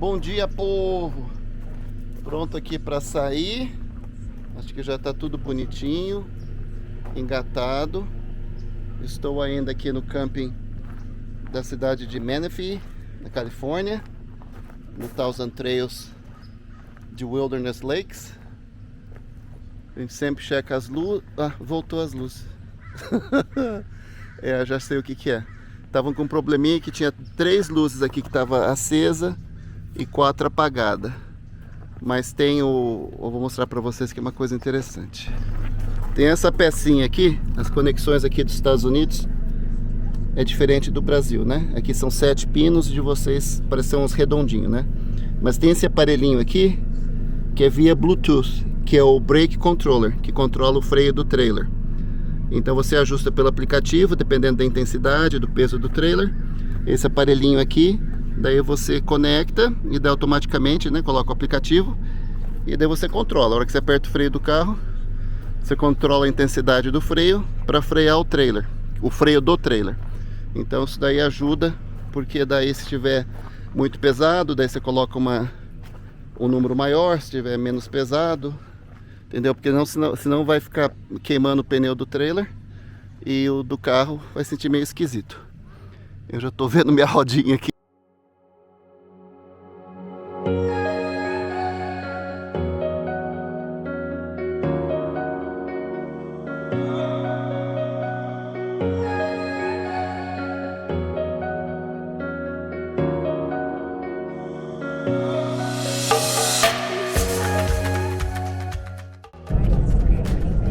Bom dia, povo! Pronto aqui para sair. Acho que já está tudo bonitinho, engatado. Estou ainda aqui no camping da cidade de Menifee, na Califórnia, no Thousand Trails de Wilderness Lakes. A gente sempre checa as luzes. Ah, voltou as luzes. Já sei o que é. Estavam com um probleminha que tinha 3 luzes aqui que estava acesa e 4 apagada. Mas tem eu vou mostrar para vocês que é uma coisa interessante. Tem essa pecinha aqui, as conexões aqui dos Estados Unidos é diferente do Brasil, né? Aqui são 7 pinos, de vocês parecem uns redondinhos, né? Mas tem esse aparelhinho aqui que é via Bluetooth, que é o Brake Controller, que controla o freio do trailer. Então você ajusta pelo aplicativo, dependendo da intensidade, do peso do trailer. Esse aparelhinho aqui, daí você conecta e daí automaticamente, né, coloca o aplicativo e daí você controla. A hora que você aperta o freio do carro, você controla a intensidade do freio para frear o trailer, o freio do trailer. Então isso daí ajuda, porque daí se estiver muito pesado, daí você coloca um número maior, se estiver menos pesado, entendeu? Porque senão vai ficar queimando o pneu do trailer e o do carro vai sentir meio esquisito. Eu já estou vendo minha rodinha aqui.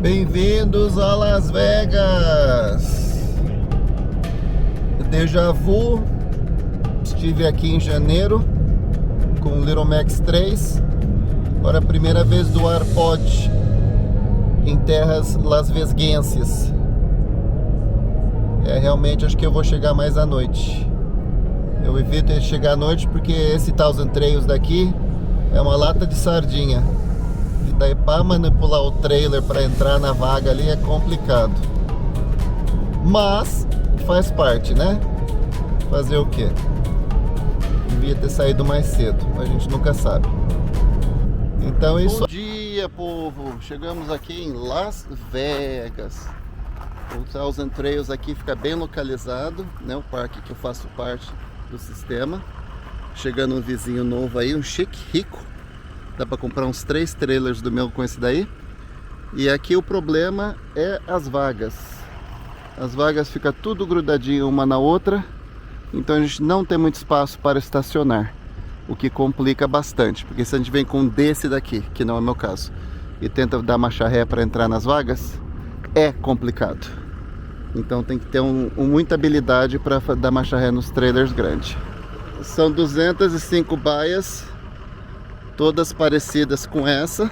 Bem-vindos a Las Vegas! Déjà vu, estive aqui em janeiro com o Little Max 3, agora a primeira vez do AirPod em terras lasveguenses. Realmente acho que eu vou chegar mais à noite. Eu evito chegar à noite porque esse Thousand Trails daqui é uma lata de sardinha. E daí para manipular o trailer para entrar na vaga ali é complicado. Mas faz parte, né? Fazer o quê? Devia ter saído mais cedo, a gente nunca sabe. Então isso. Bom dia, povo! Chegamos aqui em Las Vegas. O Thousand Trails aqui fica bem localizado, né? O parque que eu faço parte do sistema. Chegando um vizinho novo aí, um chique rico. Dá para comprar uns 3 trailers do meu com esse daí. E aqui o problema é as vagas. As vagas ficam tudo grudadinho uma na outra. Então a gente não tem muito espaço para estacionar. O que complica bastante. Porque se a gente vem com um desse daqui, que não é o meu caso, e tenta dar marcha ré para entrar nas vagas, é complicado. Então tem que ter muita habilidade para dar marcha ré nos trailers grandes. São 205 baias, todas parecidas com essa,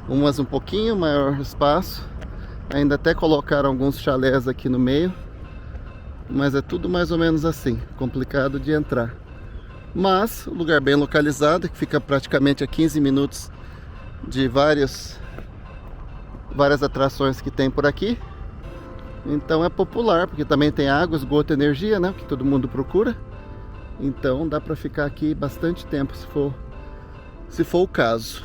umas um pouquinho maior espaço, ainda até colocaram alguns chalés aqui no meio, mas é tudo mais ou menos assim, complicado de entrar. Mas o lugar bem localizado, que fica praticamente a 15 minutos de várias atrações que tem por aqui. Então é popular, porque também tem água, esgoto, energia, né, que todo mundo procura. Então dá para ficar aqui bastante tempo, se for o caso.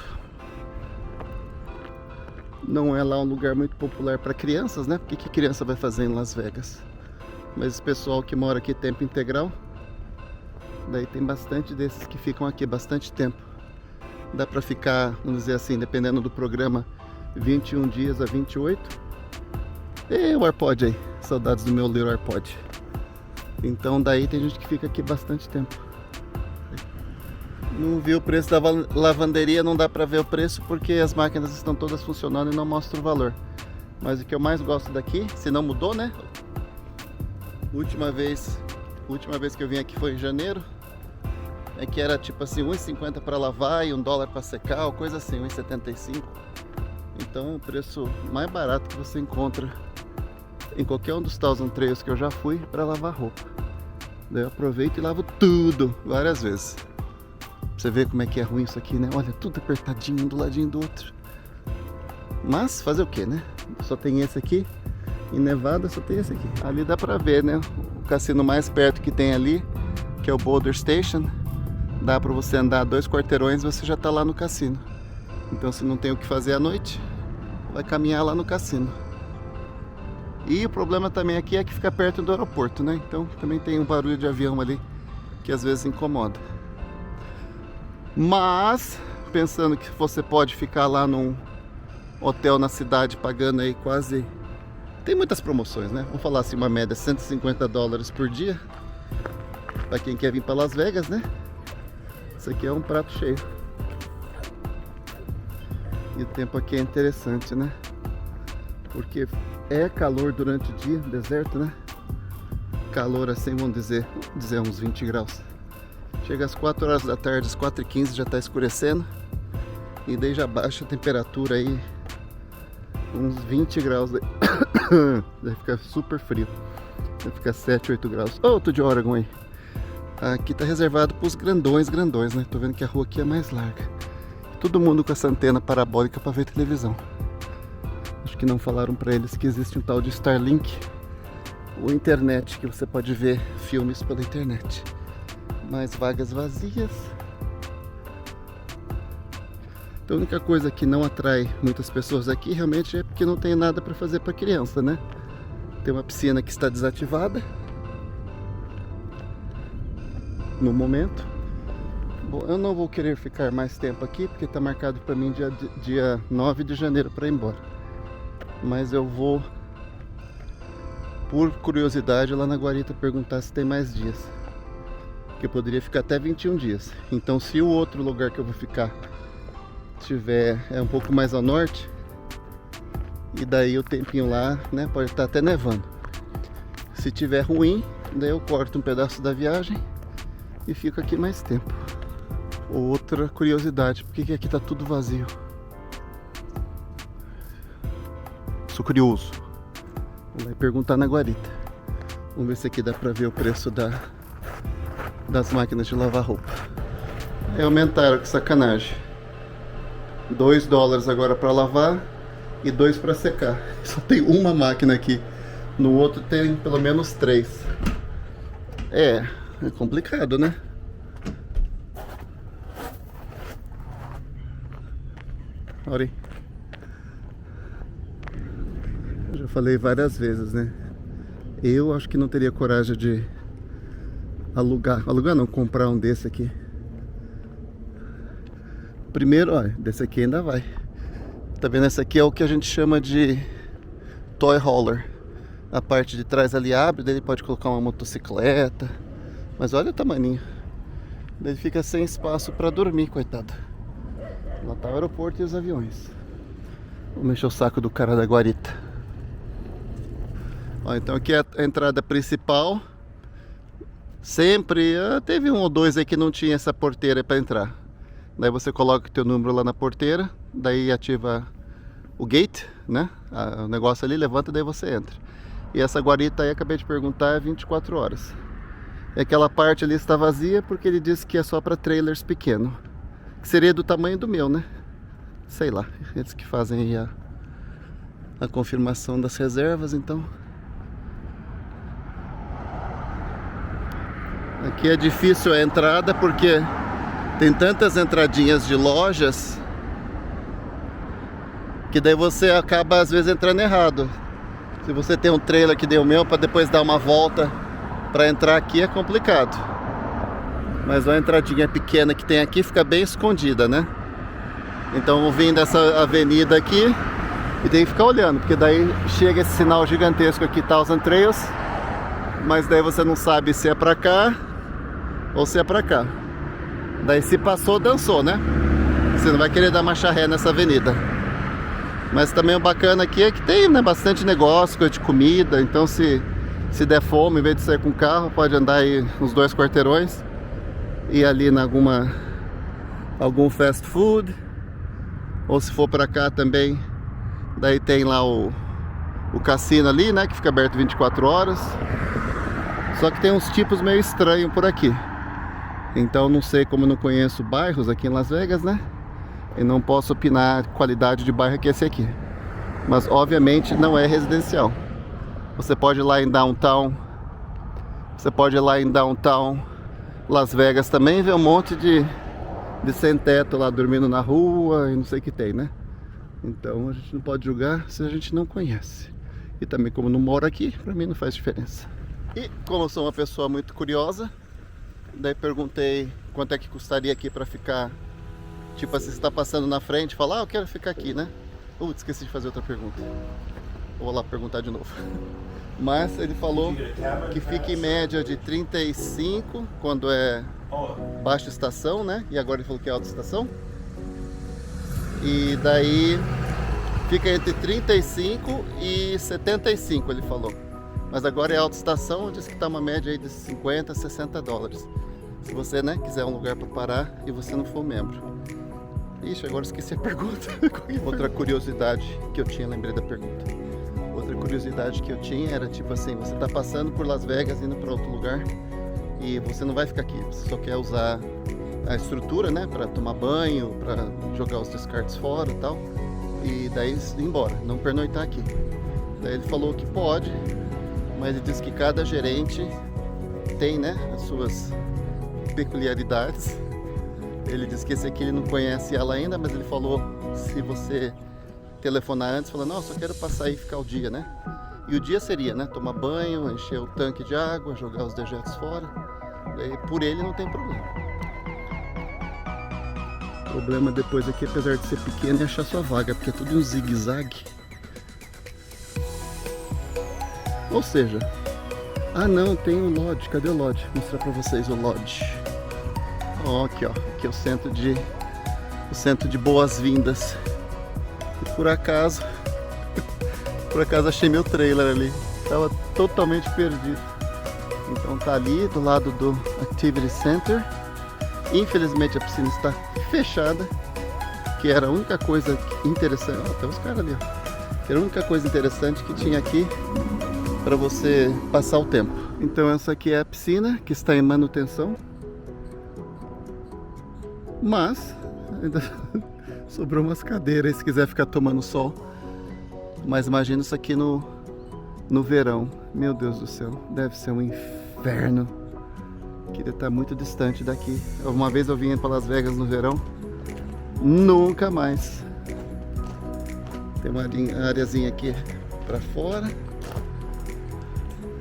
Não é lá um lugar muito popular para crianças, né? Porque que criança vai fazer em Las Vegas? Mas o pessoal que mora aqui tempo integral, daí tem bastante desses que ficam aqui bastante tempo. Dá para ficar, vamos dizer assim, dependendo do programa, 21 dias a 28. E o AirPod aí, saudades do meu Little AirPod. Então daí tem gente que fica aqui bastante tempo. Não vi o preço da lavanderia, não dá pra ver o preço porque as máquinas estão todas funcionando e não mostra o valor. Mas o que eu mais gosto daqui, se não mudou, né? Última vez que eu vim aqui foi em janeiro. É que era tipo assim, R$1,50 para lavar e $1 para secar, ou coisa assim, R$1,75. Então o preço mais barato que você encontra em qualquer um dos Thousand Trails que eu já fui para lavar roupa. Daí eu aproveito e lavo tudo, várias vezes. Pra você ver como é que é ruim isso aqui, né? Olha, tudo apertadinho, um do ladinho do outro. Mas fazer o que, né? Só tem esse aqui. Em Nevada só tem esse aqui. Ali dá pra ver, né? O cassino mais perto que tem ali, que é o Boulder Station. dá para você andar 2 quarteirões e você já está lá no cassino. Então, se não tem o que fazer à noite, vai caminhar lá no cassino. E o problema também aqui é que fica perto do aeroporto, né? Então também tem um barulho de avião ali que às vezes incomoda. Mas pensando que você pode ficar lá num hotel na cidade pagando aí quase... Tem muitas promoções, né? Vamos falar assim, uma média $150 por dia para quem quer vir para Las Vegas, né? Isso aqui é um prato cheio. E o tempo aqui é interessante, né? Porque é calor durante o dia, deserto, né? Calor assim, vamos dizer uns 20 graus. Chega às 4 horas da tarde, às 4h15 já está escurecendo. E daí já baixa a temperatura aí, uns 20 graus. Daí fica super frio. Vai ficar 7, 8 graus. Outro de Oregon aí. Aqui tá reservado para os grandões, né? Tô vendo que a rua aqui é mais larga. Todo mundo com essa antena parabólica para ver televisão. Acho que não falaram para eles que existe um tal de Starlink, ou internet, que você pode ver filmes pela internet. Mais vagas vazias. Então, a única coisa que não atrai muitas pessoas aqui realmente é porque não tem nada para fazer para criança, né? Tem uma piscina que está desativada no momento. Bom, eu não vou querer ficar mais tempo aqui porque está marcado para mim dia 9 de janeiro para ir embora. Mas eu vou, por curiosidade, lá na guarita perguntar se tem mais dias. Porque eu poderia ficar até 21 dias. Então, se o outro lugar que eu vou ficar é um pouco mais ao norte, e daí o tempinho lá, né, pode estar até nevando. Se tiver ruim, daí eu corto um pedaço da viagem e fico aqui mais tempo. Outra curiosidade, por que aqui tá tudo vazio? Sou curioso. Vou lá perguntar na guarita. Vamos ver se aqui dá pra ver o preço das máquinas de lavar roupa. Aí aumentaram, que sacanagem. $2 agora pra lavar e 2 pra secar. Só tem uma máquina aqui. No outro tem pelo menos 3. É complicado, né? Olha aí. Eu já falei várias vezes, né? Eu acho que não teria coragem de alugar não, comprar um desse aqui. Primeiro, olha, desse aqui ainda vai. Tá vendo? Esse aqui é o que a gente chama de toy hauler. A parte de trás ali abre, daí ele pode colocar uma motocicleta. Mas olha o tamaninho. Daí ele fica sem espaço para dormir, coitado. Lá tá o aeroporto e os aviões. Vou mexer o saco do cara da guarita. Ó, então aqui é a entrada principal. Sempre teve um ou dois aí que não tinha essa porteira para entrar. Daí você coloca o teu número lá na porteira, daí ativa o gate, né? O negócio ali levanta, daí você entra. E essa guarita aí, acabei de perguntar, é 24 horas. E aquela parte ali está vazia porque ele disse que é só para trailers pequenos. Que seria do tamanho do meu, né? Sei lá, eles que fazem aí a confirmação das reservas, então. Aqui é difícil a entrada porque tem tantas entradinhas de lojas que daí você acaba às vezes entrando errado. Se você tem um trailer que deu o meu para depois dar uma volta para entrar aqui é complicado. Mas a entradinha pequena que tem aqui fica bem escondida, né? Então eu vim dessa avenida aqui e tem que ficar olhando, porque daí chega esse sinal gigantesco aqui, Thousand Trails, mas daí você não sabe se é pra cá ou se é pra cá. Daí se passou, dançou, né? Você não vai querer dar marcha ré nessa avenida. Mas também o bacana aqui é que tem, né, bastante negócio, coisa de comida. Então se der fome, em vez de sair com o carro, pode andar aí uns 2 quarteirões e ali em algum fast food. Ou se for pra cá também, daí tem lá o cassino ali, né, que fica aberto 24 horas. Só que tem uns tipos meio estranhos por aqui. Então não sei, como eu não conheço bairros aqui em Las Vegas, né? E não posso opinar a qualidade de bairro que é esse aqui. Mas obviamente não é residencial. Você pode ir lá em downtown. Las Vegas também, vê um monte de sem teto lá dormindo na rua e não sei o que tem, né? Então a gente não pode julgar se a gente não conhece. E também, como não moro aqui, pra mim não faz diferença. E como eu sou uma pessoa muito curiosa, daí perguntei quanto é que custaria aqui pra ficar. Tipo, se você está passando na frente, fala, eu quero ficar aqui, né? Esqueci de fazer outra pergunta. Vou lá perguntar de novo. Mas ele falou que fica em média de 35 quando é baixa estação, né? E agora ele falou que é alta estação. E daí fica entre 35 e 75, ele falou. Mas agora é alta estação, diz que está uma média aí de 50, 60 dólares. Se você, né, quiser um lugar para parar e você não for membro. Ixi, agora esqueci a pergunta. Outra curiosidade que eu tinha, lembrei da pergunta. Outra curiosidade que eu tinha era tipo assim, você tá passando por Las Vegas indo para outro lugar e você não vai ficar aqui, você só quer usar a estrutura, né, para tomar banho, para jogar os descartes fora e tal, e daí ir embora, não pernoitar aqui. Daí ele falou que pode, mas ele disse que cada gerente tem, né, as suas peculiaridades. Ele disse que esse aqui ele não conhece ela ainda, mas ele falou, se você telefonar antes, falando, não, só quero passar aí e ficar o dia, né? E o dia seria, né, tomar banho, encher o tanque de água, jogar os dejetos fora. Daí, por ele não tem problema. O problema depois aqui, apesar de ser pequeno, é achar sua vaga, porque é tudo um zigue-zague. Ou seja, não, tem o Lodge, cadê o Lodge? Vou mostrar pra vocês o Lodge. Aqui, ó, aqui é o centro de boas-vindas. E por acaso achei meu trailer ali. Tava totalmente perdido. Então tá ali do lado do Activity Center. Infelizmente a piscina está fechada, que era a única coisa interessante. Tem uns caras ali, ó. Que era a única coisa interessante que tinha aqui para você passar o tempo. Então essa aqui é a piscina que está em manutenção. Mas ainda sobrou umas cadeiras se quiser ficar tomando sol. Mas imagina isso aqui no verão. Meu Deus do céu, deve ser um inferno. Queria estar muito distante daqui. Uma vez eu vim para Las Vegas no verão, nunca mais. Tem uma areazinha aqui para fora.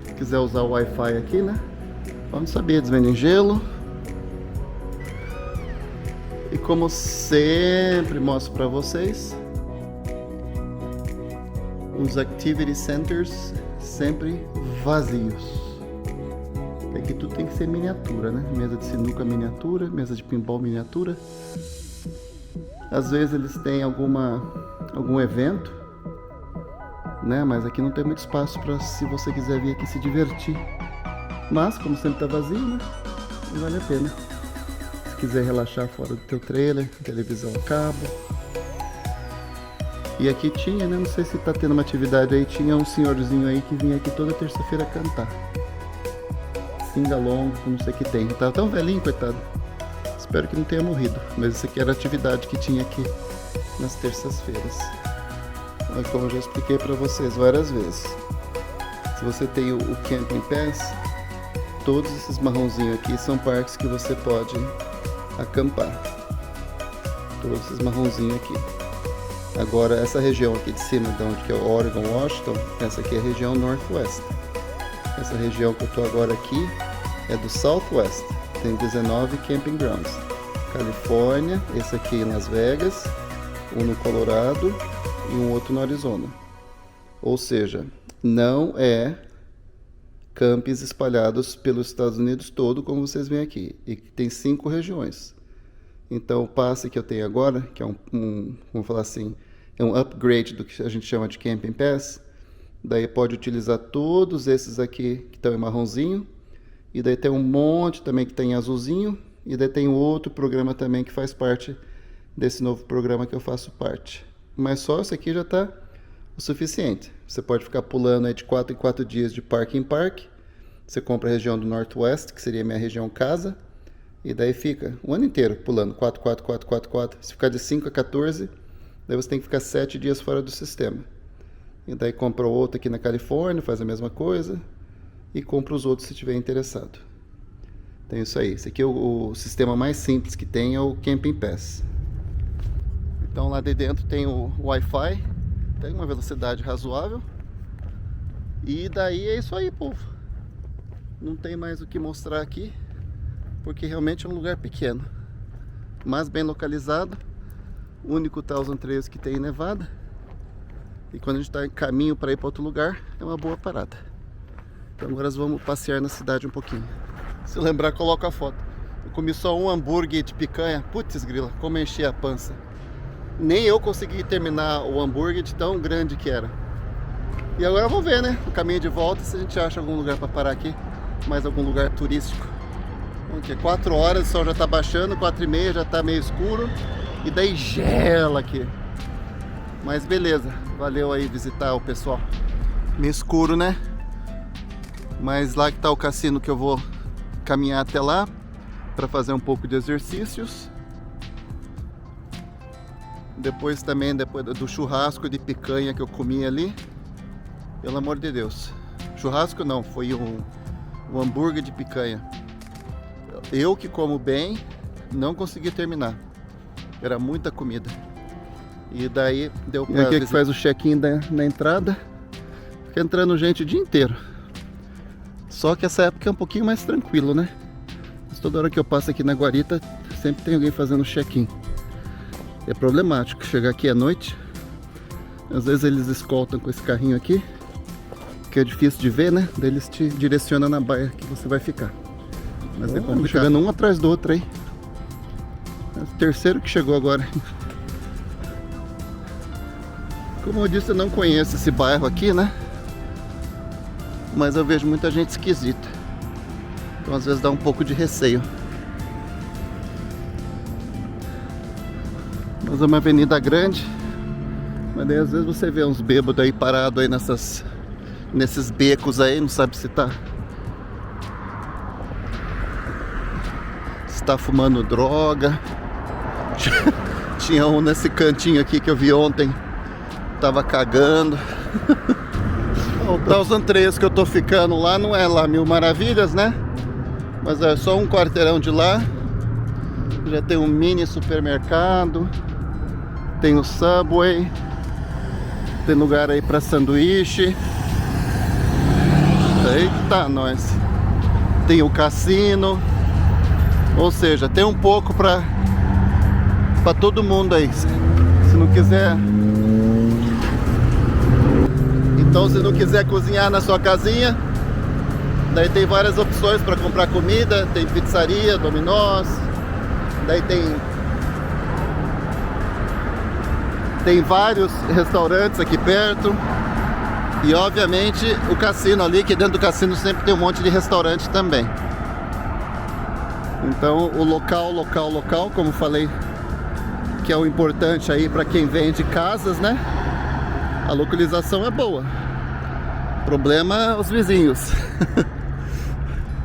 Se quiser usar o Wi-Fi aqui, né? Vamos saber, eles vendem gelo. E como sempre mostro para vocês, os Activity Centers sempre vazios. Aqui tudo tem que ser miniatura, né? Mesa de sinuca miniatura, mesa de pinball miniatura. Às vezes eles têm algum evento, né? Mas aqui não tem muito espaço para, se você quiser vir aqui se divertir. Mas como sempre tá vazio, né? Não vale a pena. Se quiser relaxar fora do teu trailer, televisão a cabo. E aqui tinha, né? Não sei se tá tendo uma atividade aí, tinha um senhorzinho aí que vinha aqui toda terça-feira cantar. Singalong, não sei o que tem. Tava tão velhinho, coitado. Espero que não tenha morrido. Mas essa aqui era a atividade que tinha aqui nas terças-feiras. Mas como eu já expliquei para vocês várias vezes, se você tem o Camping Pass, todos esses marronzinhos aqui são parques que você pode acampar. Todos esses marronzinhos aqui. Agora essa região aqui de cima, de onde que é o Oregon, Washington, essa aqui é a região Northwest. Essa região que eu tô agora aqui é do Southwest. Tem 19 camping grounds. Califórnia, esse aqui em Las Vegas, um no Colorado e um outro no Arizona. Ou seja, não é campings espalhados pelos Estados Unidos todo, como vocês veem aqui. E tem 5 regiões. Então o passe que eu tenho agora, que é vamos falar assim, é um upgrade do que a gente chama de Camping Pass. Daí pode utilizar todos esses aqui que estão em marronzinho. E daí tem um monte também que está em azulzinho. E daí tem outro programa também que faz parte desse novo programa que eu faço parte. Mas só esse aqui já está o suficiente. Você pode ficar pulando aí de 4 em 4 dias de parque em parque. Você compra a região do Northwest, que seria a minha região casa. E daí fica o ano inteiro pulando 4, 4, 4, 4, 4. Se ficar de 5 a 14, daí você tem que ficar 7 dias fora do sistema. E daí compra outro aqui na Califórnia, faz a mesma coisa. E compra os outros se tiver interessado. Tem isso aí. Esse aqui é o sistema mais simples que tem, é o Camping Pass. Então lá de dentro tem o Wi-Fi, tem uma velocidade razoável. E daí é isso aí, povo. Não tem mais o que mostrar aqui, porque realmente é um lugar pequeno, mas bem localizado. O único Thousand Trails que tem em Nevada. E quando a gente está em caminho para ir para outro lugar, é uma boa parada. Então agora nós vamos passear na cidade um pouquinho. Se lembrar, coloca a foto. Eu comi só um hambúrguer de picanha. Putz grila, como enchi a pança. Nem eu consegui terminar o hambúrguer de tão grande que era. E agora vamos ver, né? O caminho de volta, se a gente acha algum lugar para parar aqui. Mais algum lugar turístico. Porque 4 horas, o sol já está baixando, 4h30 já está meio escuro. E daí gela aqui. Mas beleza, valeu aí visitar o pessoal. Meio escuro, né? Mas lá que tá o cassino, que eu vou caminhar até lá para fazer um pouco de exercícios. Depois também, depois do churrasco de picanha que eu comi ali. Pelo amor de Deus. Churrasco não, foi um hambúrguer de picanha. Eu que como bem, não consegui terminar. Era muita comida. E daí deu pra... E aqui que faz o check-in na entrada. Fica entrando gente o dia inteiro. Só que essa época é um pouquinho mais tranquilo, né? Mas toda hora que eu passo aqui na guarita, sempre tem alguém fazendo check-in. É problemático chegar aqui à noite. Às vezes eles escoltam com esse carrinho aqui, que é difícil de ver, né? Daí eles te direcionam na baia que você vai ficar. Mas é complicado. Chegando um atrás do outro aí. É o terceiro que chegou agora. Como eu disse, eu não conheço esse bairro aqui, né? Mas eu vejo muita gente esquisita. Então às vezes dá um pouco de receio. Mas é uma avenida grande. Mas daí às vezes você vê uns bêbados aí parados aí nesses becos aí, não sabe se tá fumando droga. Tinha um nesse cantinho aqui que eu vi ontem, tava cagando. O Thousand Trails que eu tô ficando lá não é lá Mil Maravilhas, né? Mas é só um quarteirão de lá. Já tem um mini supermercado, tem o Subway, tem lugar aí pra sanduíche. Eita, nós. Tem o cassino. Ou seja, tem um pouco pra todo mundo aí. Se não quiser... Então, se não quiser cozinhar na sua casinha, daí tem várias opções para comprar comida. Tem pizzaria, Domino's. Daí tem vários restaurantes aqui perto. E obviamente o cassino ali, que dentro do cassino sempre tem um monte de restaurante também. Então o local, como falei, que é o importante aí para quem vende casas, né? A localização é boa. Problema os vizinhos.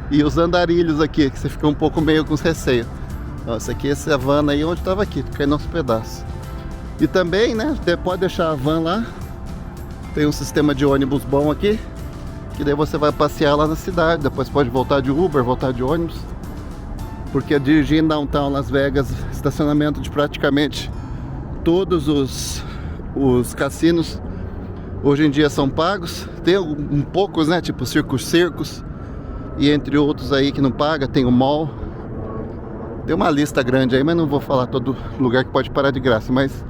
E os andarilhos aqui, que você fica um pouco meio com receio. Essa aqui, essa van aí onde estava aqui, caindo aos pedaços. E também, né, você pode deixar a van lá. Tem um sistema de ônibus bom aqui, que daí você vai passear lá na cidade. Depois pode voltar de Uber, voltar de ônibus. Porque dirigir em downtown Las Vegas, estacionamento de praticamente todos os cassinos hoje em dia são pagos. Tem um poucos, né, tipo Circus, e entre outros aí que não paga. Tem o Mall. Tem uma lista grande aí, mas não vou falar todo lugar que pode parar de graça, mas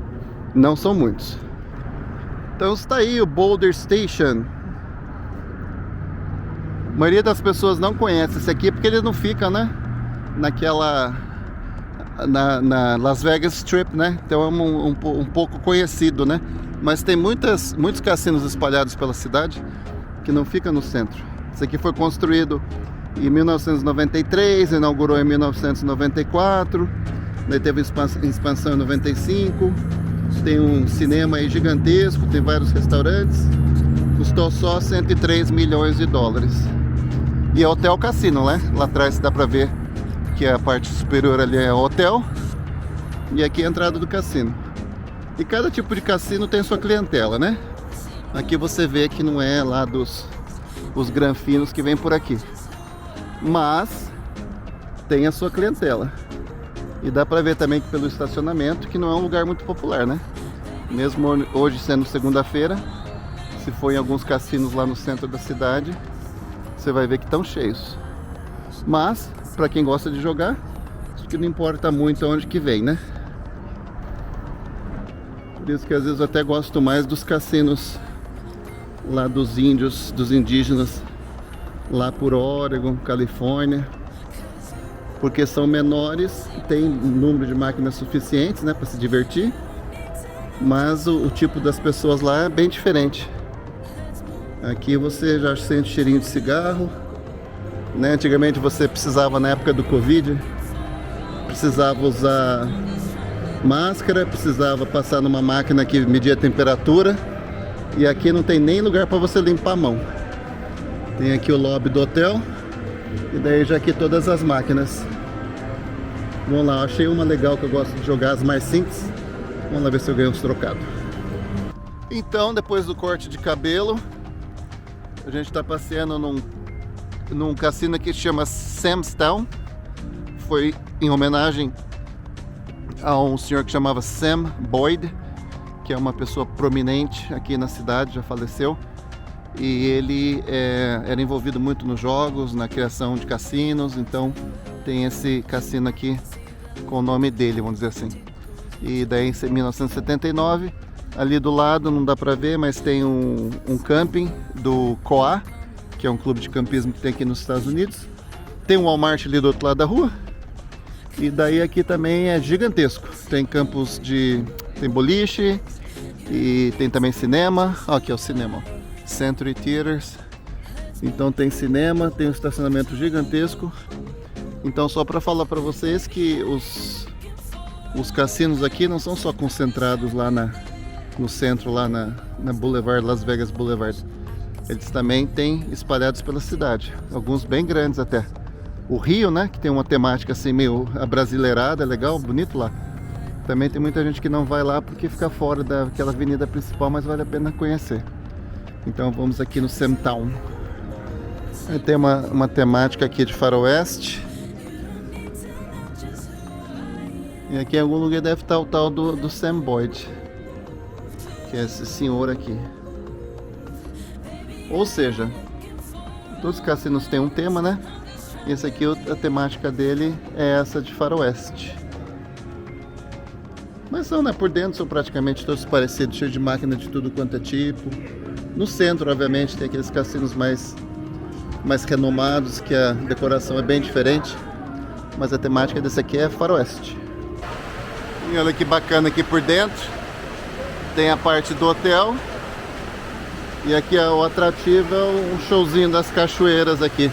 não são muitos. Então está aí o Boulder Station. A maioria das pessoas não conhece esse aqui porque ele não fica, né, na Las Vegas Strip, né? Então é um pouco conhecido, né? Mas tem muitos cassinos espalhados pela cidade que não fica no centro. Esse aqui foi construído em 1993, inaugurou em 1994, daí teve expansão em 95. Tem um cinema aí gigantesco, tem vários restaurantes. Custou só 103 milhões de dólares. E é hotel cassino, né? Lá atrás dá pra ver que a parte superior ali é o hotel. E aqui é a entrada do cassino. E cada tipo de cassino tem sua clientela, né? Aqui você vê que não é lá os granfinos que vem por aqui. Mas tem a sua clientela. E dá pra ver também que pelo estacionamento que não é um lugar muito popular, né? Mesmo hoje sendo segunda-feira, se for em alguns cassinos lá no centro da cidade, você vai ver que estão cheios. Mas, pra quem gosta de jogar, acho que não importa muito onde que vem, né? Por isso que às vezes eu até gosto mais dos cassinos lá dos índios, dos indígenas, lá por Oregon, Califórnia, porque são menores, tem número de máquinas suficientes, né, para se divertir, mas o tipo das pessoas lá é bem diferente. Aqui você já sente cheirinho de cigarro, né? Antigamente você precisava, na época do Covid, precisava usar máscara, precisava passar numa máquina que media a temperatura, e aqui não tem nem lugar para você limpar a mão. Tem aqui o lobby do hotel, e daí já aqui todas as máquinas. Vamos lá, achei uma legal que eu gosto de jogar, as mais simples. Vamos lá ver se eu ganho uns trocados. Então, depois do corte de cabelo, a gente está passeando num cassino que se chama Sam's Town. Foi em homenagem a um senhor que chamava Sam Boyd, que é uma pessoa prominente aqui na cidade, já faleceu. E ele era envolvido muito nos jogos, na criação de cassinos, então tem esse cassino aqui com o nome dele, vamos dizer assim. E daí em 1979, ali do lado, não dá pra ver, mas tem um camping do Coa, que é um clube de campismo que tem aqui nos Estados Unidos. Tem um Walmart ali do outro lado da rua. E daí aqui também é gigantesco. Tem campos tem boliche e tem também cinema. Ó, aqui é o cinema, ó. Century Theaters. Então tem cinema, tem um estacionamento gigantesco. Então só para falar para vocês que os cassinos aqui não são só concentrados lá no centro, lá na Boulevard, Las Vegas Boulevard. Eles também têm espalhados pela cidade, alguns bem grandes até. O Rio, né, que tem uma temática assim meio abrasileirada, é legal, bonito lá. Também tem muita gente que não vai lá porque fica fora daquela avenida principal, mas vale a pena conhecer. Então vamos aqui no Sam Town. Aí tem uma temática aqui de faroeste. E aqui em algum lugar deve estar o tal do Sam Boyd, que é esse senhor aqui. Ou seja, todos os cassinos têm um tema, né? E esse aqui, a temática dele é essa de faroeste. Mas são, né? Por dentro são praticamente todos parecidos, cheios de máquina de tudo quanto é tipo. No centro, obviamente, tem aqueles cassinos mais renomados, que a decoração é bem diferente. Mas a temática desse aqui é faroeste. E olha que bacana aqui por dentro. Tem a parte do hotel. E aqui o atrativo é um showzinho das cachoeiras aqui.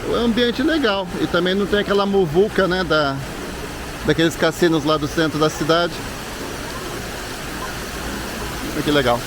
É um ambiente legal. E também não tem aquela muvuca, né, daqueles cassinos lá do centro da cidade. Olha que legal.